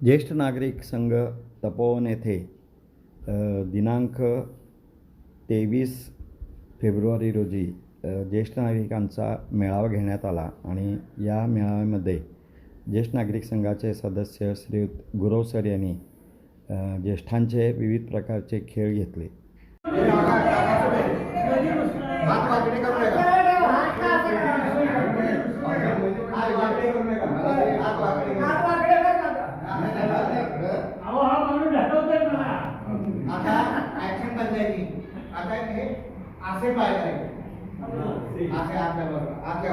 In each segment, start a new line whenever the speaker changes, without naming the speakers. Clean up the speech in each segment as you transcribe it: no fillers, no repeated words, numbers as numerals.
ज्येष्ठ नागरिक संघ तपोवन येथे दिनांक 23 फेब्रुवारी रोजी ज्येष्ठ नागरिकांचा मेळावा घेण्यात आला आणि या मेळाव्यामध्ये ज्येष्ठ नागरिक संघाचे सदस्य श्रीयुत गुरव सर यांनी ज्येष्ठांचे विविध प्रकारचे खेळ घेतले.
असे पाहिजे असे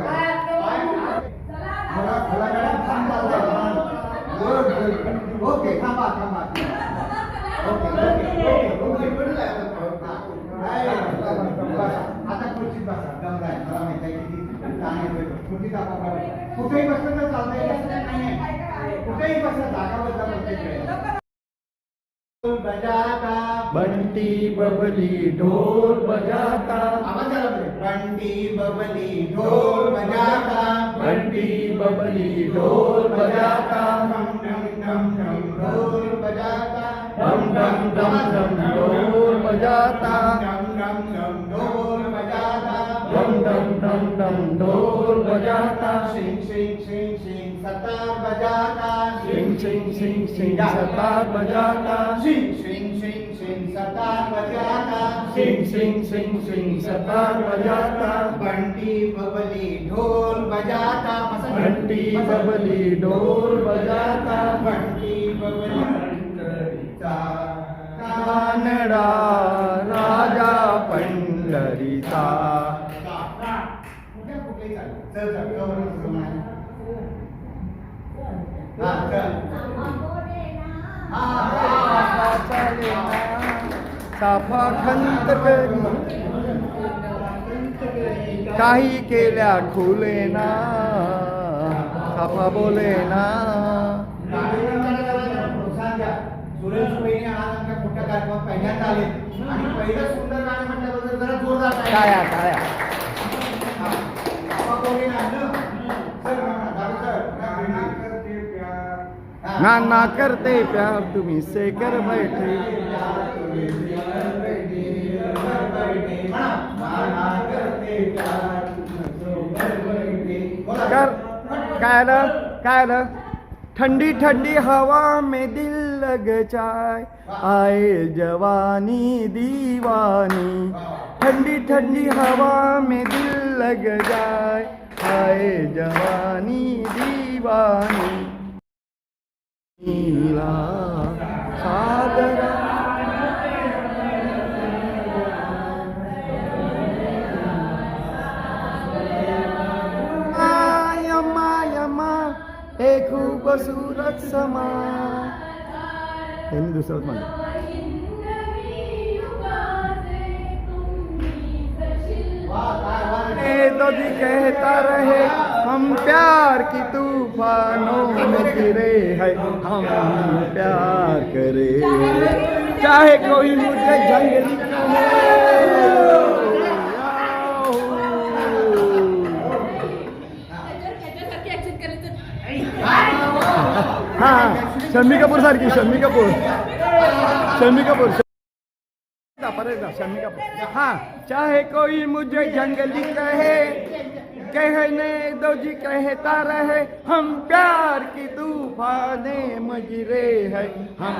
ओके थांबा थांबा आता खुर्चीत बसा दमलाय मला माहिती आहे किती खुर्चीत आपण कुठेही बसलं तर चालतंय नाही कुठेही बसलं जागाबद्दल प्रत्येक बजाता
बंटी बबली ढोल बजाता,
बंटी बबली ढोल बजाता,
बंटी बबली ढोल बजाता,
डम डम डम ढोल बजाता,
डम डम डम डम ढोल बजाता,
डम डम डम ढोल बजाता,
डम डम डम डम ढोल बजाता,
सिंग सिंग सिंग सिंग सतार बजाता,
सिंग सिंग सिंग सिंग सतार बजाता,
सिंग सिंग सिंग सिंग सतार बजाता,
सिंग सिंग सिंग सिंग सतार बजाता,
बंटी बबली ढोल बजाता,
बंटी बबली ढोल बजाता,
बंटी बबली
कानडा राजा पंढरीचा. साफा खंत करी काही केल्या खुलेना, साफा बोलेना.
सुरेश वहिनी आज आमच्या मोठ्या कार्यक्रमात पहिल्यांदा आले आणि पहिलं सुंदर गाणं म्हटल्याबद्दल जरा जोरदार
टाळ्या टाळ्या. नाना करते प्यार तुम्ही से कर बैठे, कर काय आलं काय आलं. ठंडी ठंडी हवा में दिल लग जाए, आए जवानी दीवानी. ठंडी ठंडी हवा में दिल लग जाए, आए जवानी दीवानी. नीला सागरा यमा यमा हे खूबसूरत समा. त्यांनी दुसरंच म्हणलं. तो जी कहता रहे हम प्यार की तूफानों में गिरे हैं, हम प्यार करे चाहे कोई मुझे जंगली हाँ शम्मी कपूर सारखी शम्मी कपूर शम्मी कपूर शम्मी कपूर. हाँ चाहे कोई मुझे जंगली कहे, कहने दो जी कहता रहे हम प्यार की तूफाने मजरे है, हम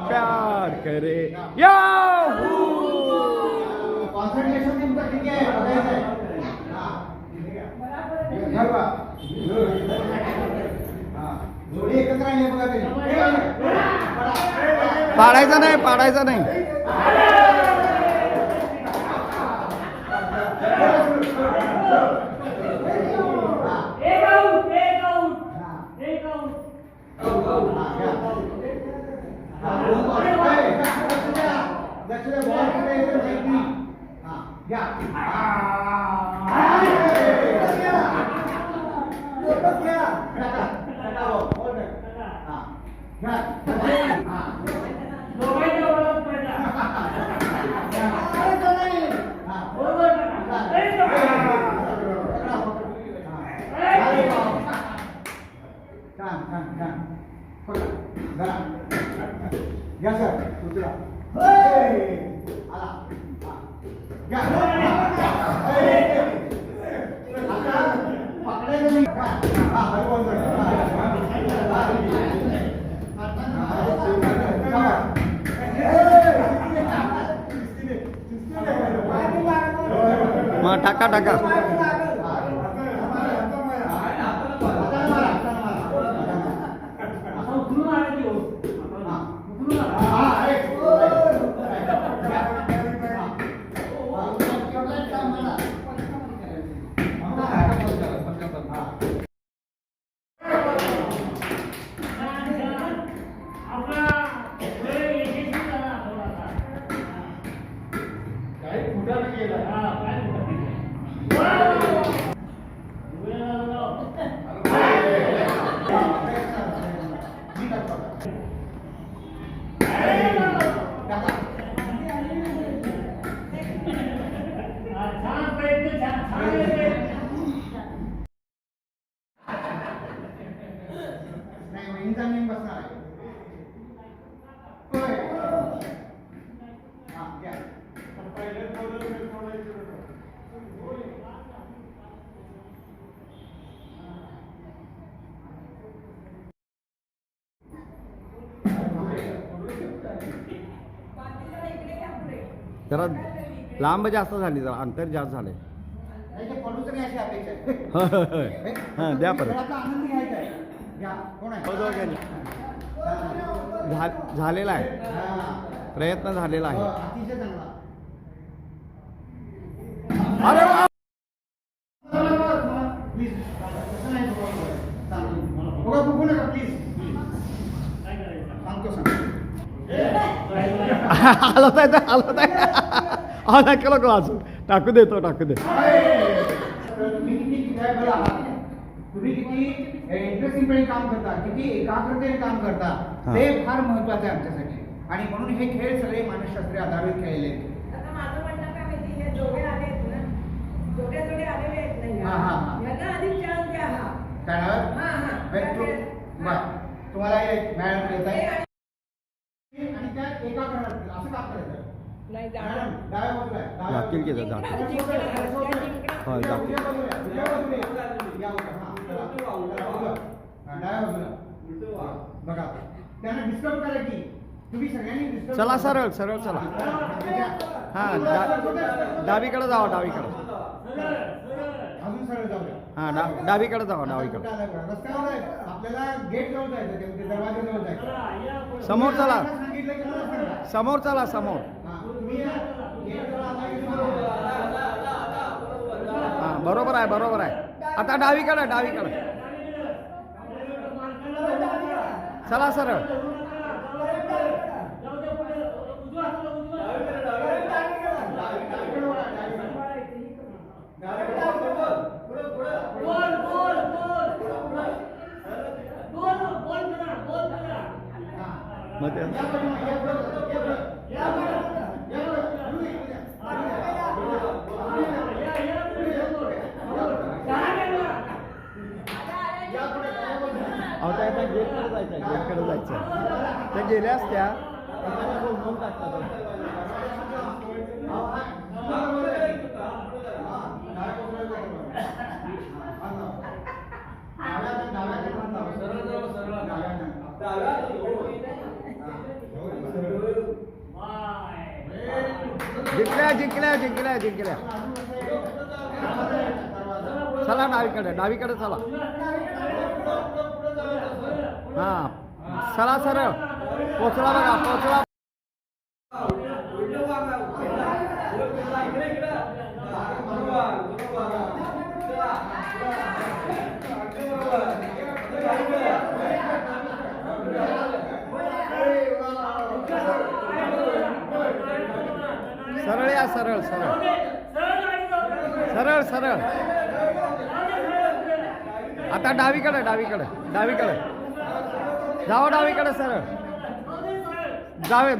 प्यार करे. याहू
कॉन्सन्ट्रेशन तुमचं ठीक आहे जोडी एकत्र आहे बघा ते
पाडायचं नाही पाडायचं नाही.
जरा. घ्या सर उतरा. आला. हा. घ्या. आता पकडायचं नाही. हा, हळू बोल.
मग टाका टाका.
इंचा नेम बसणार आहे. होय. हा, घ्या.
जरा लांब जास्त झाली, जरा अंतर जास्त झाले.
नाही ते पडूच नाही अशी अपेक्षा आहे.
हां द्या परत.
खेळाचा आनंद घ्यायचा आहे. घ्या. कोण आहे?
झालेला आहे,
हा.
प्रयत्न झालेला आहे.
अतिशय चांगला.
अरे वा.
प्लीज तसं नाही बघा बघू नका प्लीज. सांगतो सांगतो.
हलत आहे. हा केलं का वाचून टाकू देतो टाकू दे.
तुम्ही किती खेळायला आहात, तुम्ही किती इंटरेस्टिंगपणे काम करता, किती एकाग्रतेने काम करता,
हा.
ते फार महत्वाचं आहे आमच्यासाठी. आणि म्हणून हे खेळ सगळे मानसशास्त्री आधारित खेळले आहेत.
आता माझं म्हणणं काय माहिती, हे जोडे आलेत ना, जोडे आलेले आहेत नाही
हा, हा, हा.
यांना आधी चान्स द्या. हा
कळलं?
हा, हा.
बरं. तुम्हाला हे मॅडम येत आहे आणि त्या एकाग्र असतील. असं काम करायचं.
नाही
मॅडम
जाणार.
डाव्या बाजूला आहे. डाव्या
जातील की जातील. हो,
उजव्या
जातील.
बाजूला आहे. उजव्या बाजूला आहे. या उजव्या. हां, चला. हा, डाव्या बाजूला. बघा त्यांना डिस्टर्ब करा की तुम्ही सगळ्यांनी डिस्टर्ब.
चला सरळ सरळ चला. हां डावीकडे जावा डावीकडे.
अजून सरळ जाऊया.
हां डावीकडे जावा डावीकडे.
रस्त्यावर आहे. आपल्याला गेट जवळ जायचं, ते दरवाजाजवळ जायचं.
समोर चला.
सांगितलं की मला सांगा.
समोर चला समोर.
हां, तुम्ही गेट जवळ आला की
हां बरोबर आहे बरोबर आहे. आता डावीकडे डावीकडे चला सरळ. मग ते अहो त्या गेटकडे जायचं आहे, गेटकडे जायचं आहे. त्या गेल्या असत्या बोलून टाकतात. जिंकल्या जिंकल्या जिंकल्या जिंकल्या. चला डावीकडे डावीकडे चला. हां चला सरळ पोचला बघा पोचला. सरळ या सरळ सरळ सरळ सरळ. आता डावीकडे डावीकडे डावीकडे जाऊ डावीकडे सरळ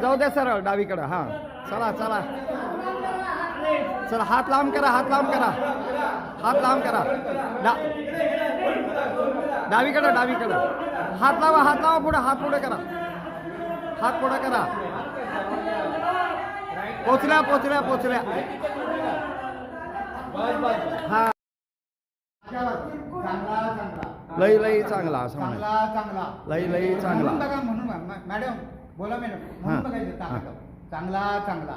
जाऊ दे सरळ डावीकडे. हां चला चला चला. हात लांब करा हात लांब करा हात लांब करा. डावीकडे डावीकडे हात लावा पुढे हात पुढे करा. हात पुढं करा. पोचल्या पोचल्या पोचल्या. हा
चांगला चांगला
लई लई चांगला असं म्हणायचं.
चांगला चांगला
लई लई चांगला.
म्हणून बघा म्हणून मॅडम बोला मॅडम
हां.
म्हणून बघायचं चांगला चांगला चांगला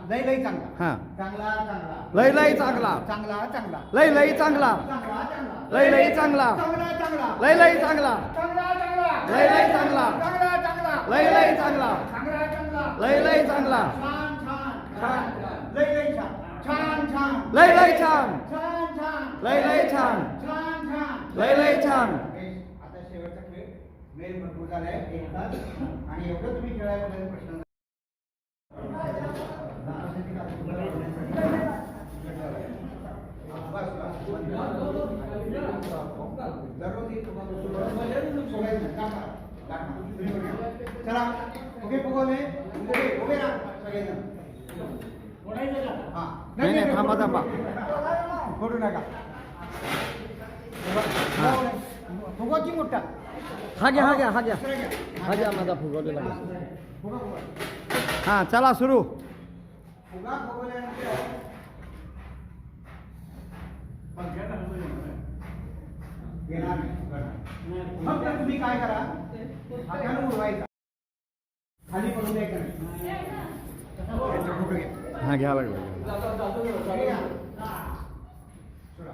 लई लई चांगला
हां.
चांगला चांगला
लई लई चांगला.
चांगला चांगला
लई लई चांगला.
चांगला चांगला
लई लई चांगला.
चांगला चांगला
लई लई चांगला.
चांगला चांगला
लई लई चांगला.
चांगला चांगला
लई लई चांगला.
चांगला चांगला
लई लई चांगला.
छान छान छान लई लई छान छान छान
लई लई छान.
छान छान
लई लई छान.
छान छान
लई लई छान.
आता शेवटचा खेळ मेल भरपूर झालाय एक तास आणि एवढं तुम्ही खेळायला प्रश्न नाही. बस, बस. दररोज एक सोडायचं. टाका, टाका. चला ओके फुगवले उभे राहा सगळेजण. हां.
नाही नाही थांबा थांबा.
फोडू नका. फुगवा की मोठा
हा घ्या हा घ्या हा घ्या
दुसरा घ्या.
हा घ्या माझा फुगवलेला.
फुगा फुगा
हा चला सुरू.
फुगा फुगवल्यानंतर येणार नाही. फक्त तुम्ही काय करा हाताने उडवायचा खाली पडून द्यायचं नाही. याचा फोटो घ्या.
हा घ्या लागला.
घ्या. सोडा.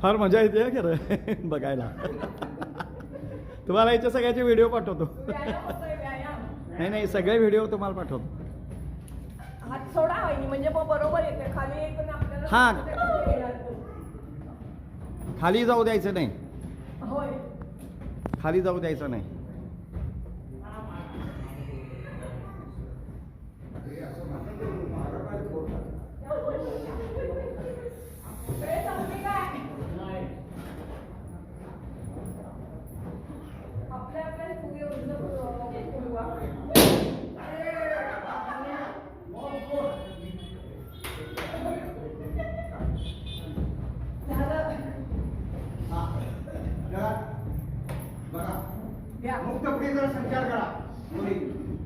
फार मजा येते खरं बघायला. तुम्हाला याच्या सगळ्याचे व्हिडिओ पाठवतो.
व्यायाम होतोय, व्यायाम.
नाही नाही सगळे व्हिडिओ तुम्हाला पाठवतो.
हात सोडा वहिनी म्हणजे मग बरोबर येते खाली एक पण आपल्याला
हां.
येणार तो.
खाली जाऊ द्यायचं नाही.
होय.
खाली जाऊ द्यायचं नाही.
वेळ संपली काय? आपल्या आपल्या फुगे फुलवा. झालं.
हां. जरा बघा.
घ्या.
मुक्त पुढे जरा संचार करा. मुली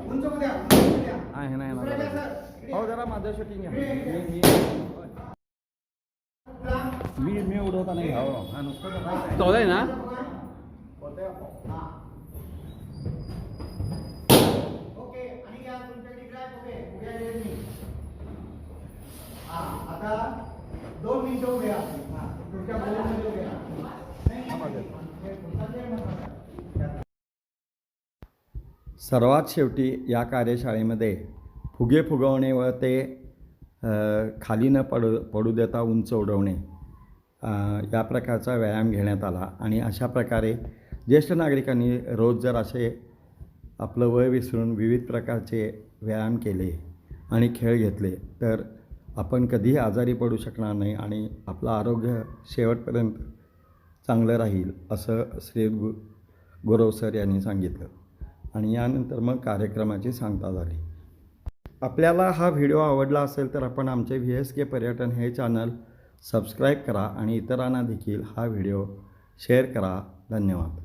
उंच उद्या उंच उद्या.
आहे नाही
दुसऱ्या
ना.
द्या, सर.
हो जरा माझं शूटिंग घ्या. मी उडवता नाही. हो हा नुसतं चौदा ना.
हां. ओके आणि या तुमच्याकडे इकडे आहे ओके उद्या येईल मी. हां आता 2 मिनिटं उभे राहा. हां तुमच्या बोलूमध्ये उभे राहा.
सर्वात शेवटी या कार्यशाळेमध्ये फुगे फुगवणे व ते खाली न पडू देता उंच उडवणे या प्रकारचा व्यायाम घेण्यात आला. आणि अशा प्रकारे ज्येष्ठ नागरिकांनी रोज जर असे आपलं वय विसरून विविध प्रकारचे व्यायाम केले आणि खेळ घेतले तर आपण कधीही आजारी पडू शकणार नाही आणि आपलं आरोग्य शेवटपर्यंत चांगलं राहील असं श्री गुरव सर यांनी सांगितलं. आणि यानंतर मग कार्यक्रमाची सांगता झाली. आपल्याला हा व्हिडिओ आवडला असेल तर आपण आमचे VSK पर्यटन हे चॅनल सबस्क्राईब करा आणि इतरांना देखील हा व्हिडिओ शेअर करा. धन्यवाद.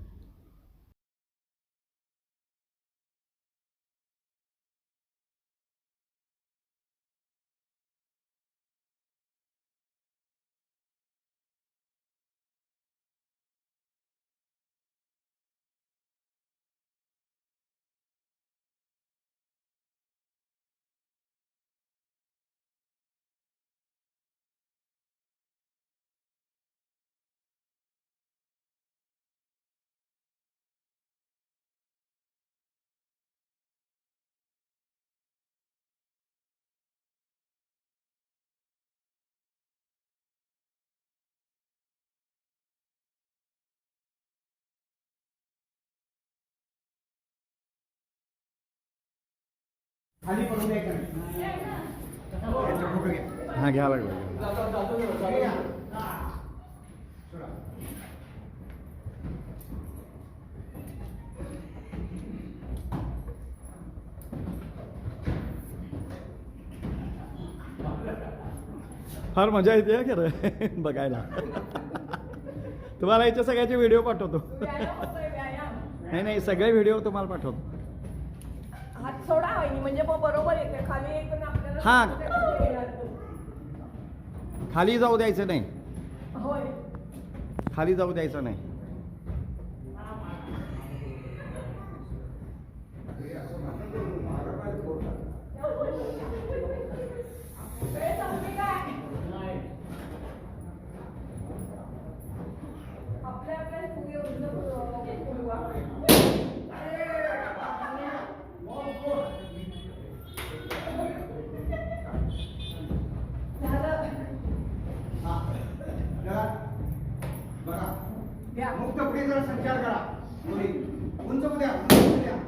खाली पडून द्यायचं नाही. याचा फोटो घ्या.
हा घ्या लागला.
घ्या. सोडा.
फार मजा येते हा खरं बघायला. तुम्हाला याच्या सगळ्याचे व्हिडिओ पाठवतो.
व्यायाम होतोय, व्यायाम.
नाही नाही सगळे व्हिडिओ तुम्हाला पाठवतो.
हात सोडा वहिनी, म्हणजे मग बरोबर येते खाली एक आणि आपल्याला
हा.
येणार तो.
खाली जाऊ द्यायचं नाही.
होय.
खाली जाऊ द्यायचं नाही.
वेळ संपली काय? आपल्या फुगे फुलवा. झालं. घ्या.
मुक्त पुढे जरा संचार करा. मुली. उंच उद्या.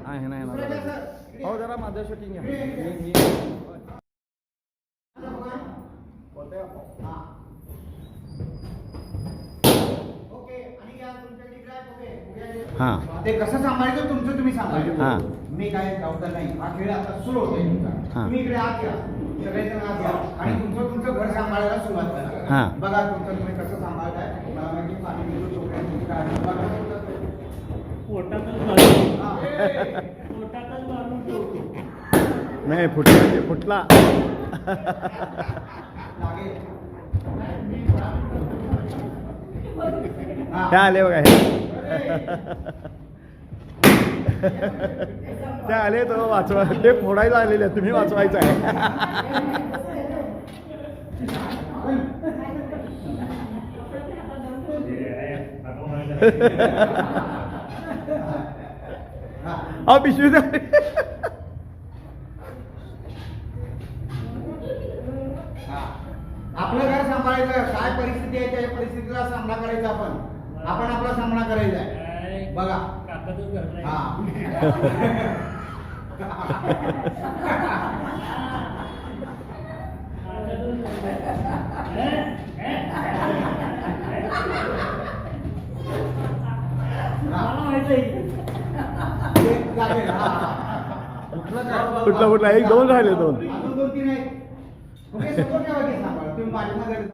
आहे नाही
दुसऱ्याच्या
ना.
सर. इकडे.
हो जरा माझं शूटिंग घ्या.
हा. ओके. आणि घ्या तुमच्याकडे इकडे आहे फुगे.
हां
ते कसं सांभाळायचं तुमचं तुम्ही सांभाळायचं.
हां.
मी काय जबाबदार नाही. हा खेळ आता सुरू होतोय तुमचा.
हां.
तुम्ही इकडे आत या. सगळेजण आत या. आणि तुमचं घर सांभाळायला सुरुवात करा.
हां.
बघा तुमचं तुम्ही कसं सांभाळताय. मला माहिती पाणी देतो चोपड्या तुमची काय बघा. हा.
नाही फुटला फुटला.
लागेल. हा.
त्या आले बघा हे. त्या आले तो वाचवा. ते फोडायला आलेले आहेत, तुम्ही वाचवायचं आहे. अहो पिशवी झाली.
हा. आपलं घर सांभाळायचं. काय परिस्थिती आहे त्या परिस्थितीला सामना करायचा आपण आपला सामना करायचा आहे. बघा हा.
कुठला कुठला एक दोन राहिले दोन.
अजून 2-3 आहेत. ओके, समोर ठेवा की सांभाळ. तुम्ही पाठीमागे